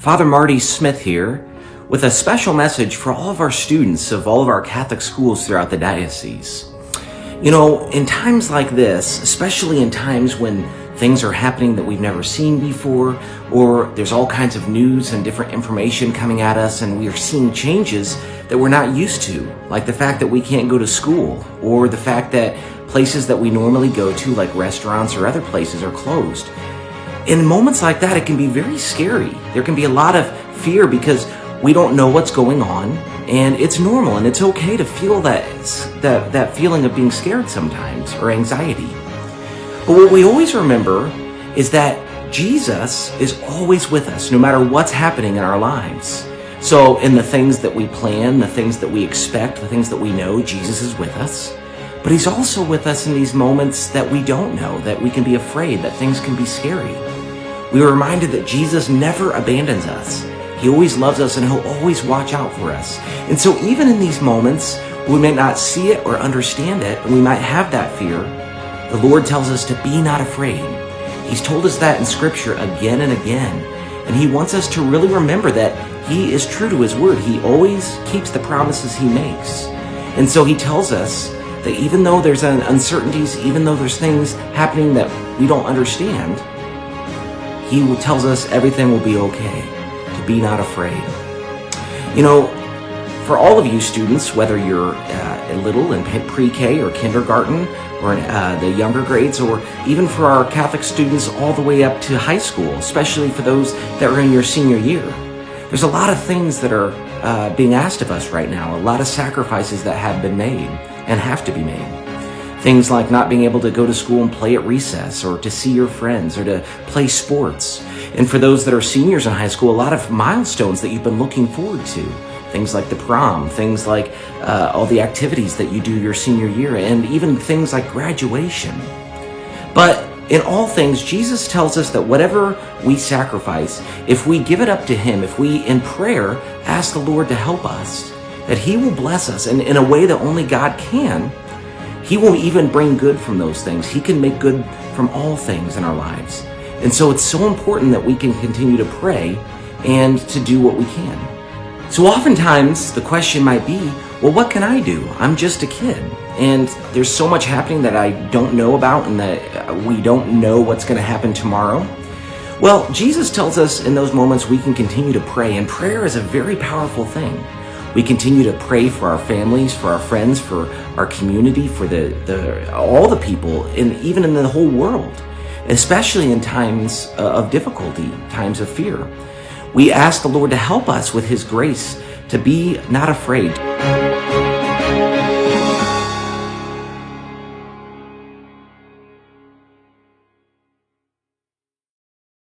Father Marty Smith here with a special message for all of our students of all of our Catholic schools throughout the diocese. You know, in times like this, especially in times when things are happening that we've never seen before, or there's all kinds of news and different information coming at us, and we are seeing changes that we're not used to, like the fact that we can't go to school, or the fact that places that we normally go to, like restaurants or other places, are closed. In moments like that, it can be very scary. There can be a lot of fear because we don't know what's going on, and it's normal and it's okay to feel that feeling of being scared sometimes, or anxiety. But what we always remember is that Jesus is always with us, no matter what's happening in our lives. So in the things that we plan, the things that we expect, the things that we know, Jesus is with us. But he's also with us in these moments that we don't know, that we can be afraid, that things can be scary. We are reminded that Jesus never abandons us. He always loves us and he'll always watch out for us. And so even in these moments, we may not see it or understand it, and we might have that fear, the Lord tells us to be not afraid. He's told us that in Scripture again and again. And he wants us to really remember that he is true to his word. He always keeps the promises he makes. And so he tells us that even though there's uncertainties, even though there's things happening that we don't understand, he tells us everything will be okay, to be not afraid. You know, for all of you students, whether you're little in pre-K or kindergarten, or in the younger grades, or even for our Catholic students all the way up to high school, especially for those that are in your senior year, there's a lot of things that are being asked of us right now, a lot of sacrifices that have been made and have to be made. Things like not being able to go to school and play at recess, or to see your friends, or to play sports. And for those that are seniors in high school, a lot of milestones that you've been looking forward to. Things like the prom, things like all the activities that you do your senior year, and even things like graduation. But in all things, Jesus tells us that whatever we sacrifice, if we give it up to him, if we in prayer ask the Lord to help us, that he will bless us, and in a way that only God can. He will even bring good from those things. He can make good from all things in our lives. And so it's so important that we can continue to pray and to do what we can. So oftentimes the question might be, well, what can I do? I'm just a kid, and there's so much happening that I don't know about, and that we don't know what's going to happen tomorrow. Well, Jesus tells us in those moments we can continue to pray, and prayer is a very powerful thing. We continue to pray for our families, for our friends, for our community, for all the people, and even in the whole world, especially in times of difficulty, times of fear. We ask the Lord to help us with his grace to be not afraid.